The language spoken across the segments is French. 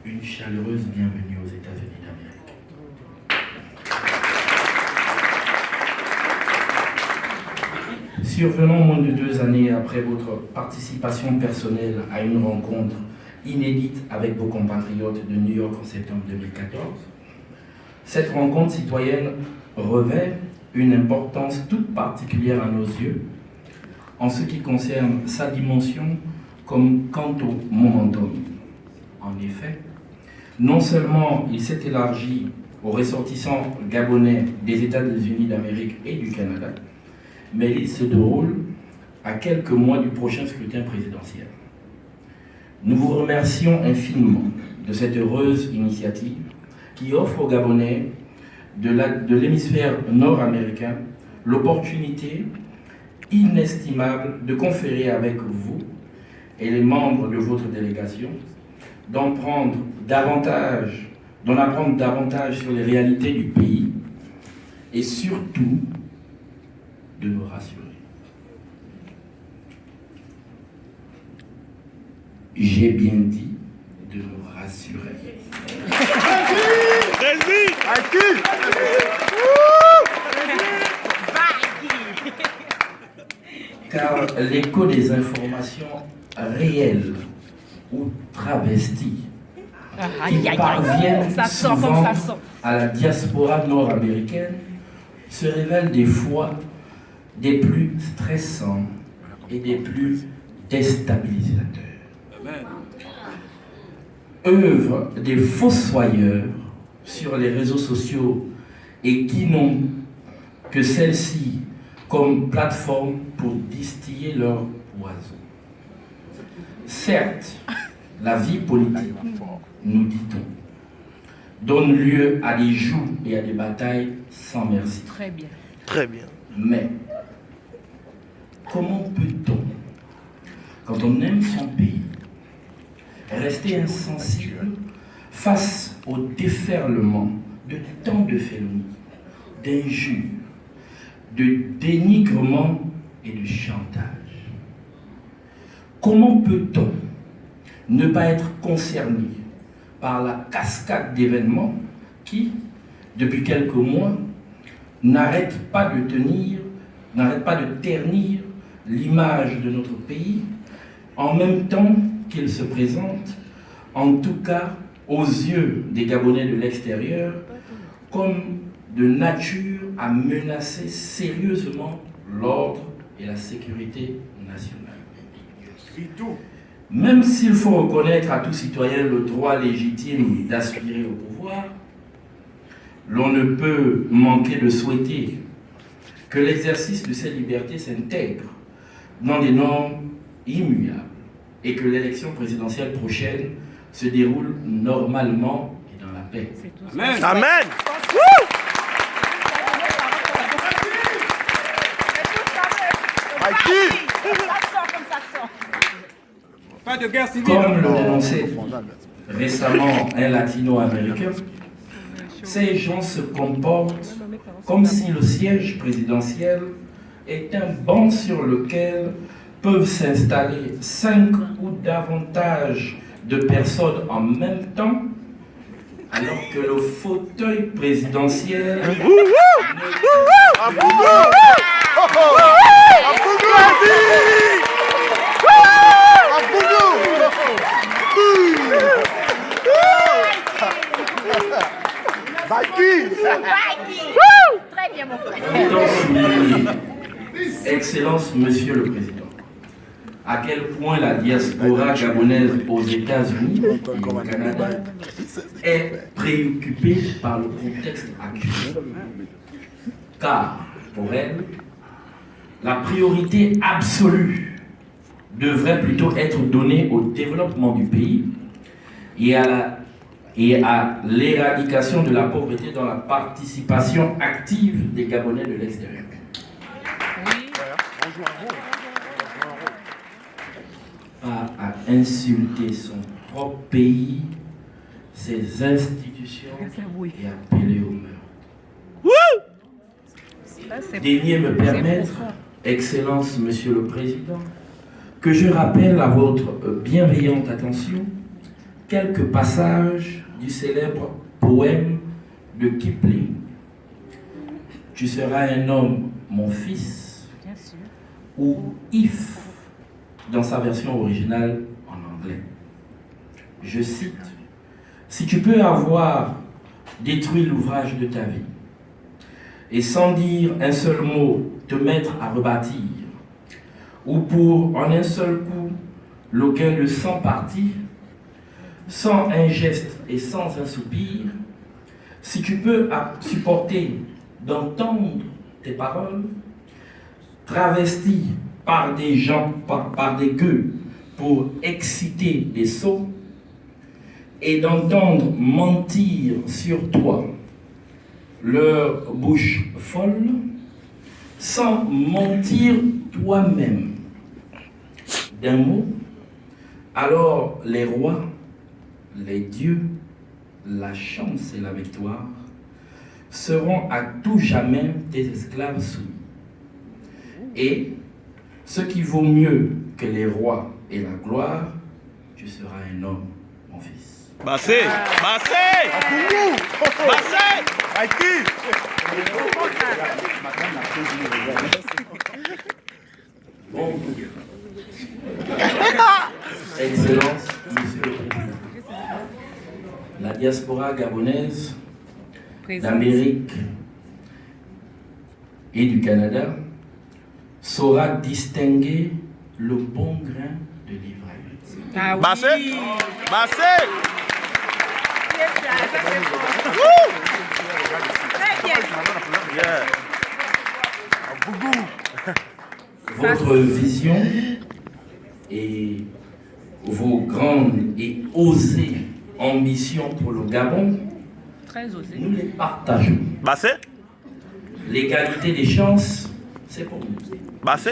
une chaleureuse bienvenue aux États-Unis d'Amérique. Survenant moins de 2 années après votre participation personnelle à une rencontre inédite avec vos compatriotes de New York en septembre 2014, cette rencontre citoyenne revêt une importance toute particulière à nos yeux en ce qui concerne sa dimension comme quant au momentum. En effet, non seulement il s'est élargi aux ressortissants gabonais des États-Unis d'Amérique et du Canada, mais il se déroule à quelques mois du prochain scrutin présidentiel. Nous vous remercions infiniment de cette heureuse initiative qui offre aux Gabonais de l'hémisphère nord-américain l'opportunité inestimable de conférer avec vous et les membres de votre délégation, d'en apprendre davantage sur les réalités du pays et surtout de nous rassurer. J'ai bien dit de nous rassurer. Car l'écho des informations réelles ou travesties qui parviennent souvent à la diaspora nord-américaine se révèlent des fois des plus stressants et des plus déstabilisateurs. Œuvre des fossoyeurs sur les réseaux sociaux et qui n'ont que celle-ci comme plateforme pour distiller leur poison. Certes, la vie politique, nous dit-on, donne lieu à des joues et à des batailles sans merci. Très bien. Très bien. Mais, comment peut-on, quand on aime son pays, rester insensible face au déferlement de tant de félonie, d'injures, de dénigrement et de chantage? Comment peut-on ne pas être concerné par la cascade d'événements qui, depuis quelques mois, n'arrêtent pas de ternir l'image de notre pays, en même temps qu'il se présente, en tout cas aux yeux des Gabonais de l'extérieur, comme de nature à menacer sérieusement l'ordre et la sécurité nationale. Même s'il faut reconnaître à tout citoyen le droit légitime d'aspirer au pouvoir, l'on ne peut manquer de souhaiter que l'exercice de ces libertés s'intègre dans des normes immuables et que l'élection présidentielle prochaine se déroule normalement et dans la paix. Amen. Amen. Pas de guerre civile. Comme le dénonçait récemment un latino-américain, ces gens se comportent comme si le siège présidentiel est un banc sur lequel peuvent s'installer 5 ou davantage de personnes en même temps, alors que le fauteuil présidentiel Très bien, mon frère. Excellence, Monsieur le Président, à quel point la diaspora gabonaise aux États-Unis et au Canada est préoccupée par le contexte actuel. Car, pour elle, la priorité absolue devrait plutôt être donnée au développement du pays et à l'éradication de la pauvreté dans la participation active des Gabonais de l'extérieur. Pas à insulter son propre pays, ses institutions et appeler au meurtre. Daignez me permettre, Excellence, Monsieur le Président, que je rappelle à votre bienveillante attention quelques passages du célèbre poème de Kipling. Tu seras un homme, mon fils, ou if dans sa version originale en anglais. Je cite, si tu peux avoir détruit l'ouvrage de ta vie et sans dire un seul mot te mettre à rebâtir, ou pour en un seul coup l'aucun de 100 parties, sans un geste et sans un soupir, si tu peux supporter d'entendre tes paroles, travesties par des gens, par des gueux, pour exciter des sots, et d'entendre mentir sur toi leur bouche folle, sans mentir toi-même d'un mot, alors les rois, les dieux, la chance et la victoire seront à tout jamais tes esclaves soumis. Et ce qui vaut mieux que les rois et la gloire, tu seras un homme, mon fils. Bassé, Bassé, Bassé, Bon. Excellence, Monsieur le Président. La diaspora gabonaise d'Amérique et du Canada saura distinguer le bon grain de l'ivraie. Ah oui. Bassé, Bassé. Très bien. Votre vision et vos grandes et osées ambitions pour le Gabon, Très osé. nous les partageons. Bassé, L'égalité des chances, c'est pour nous. Bassé,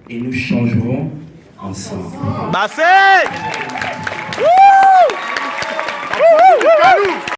Et nous changerons ensemble. Bassé.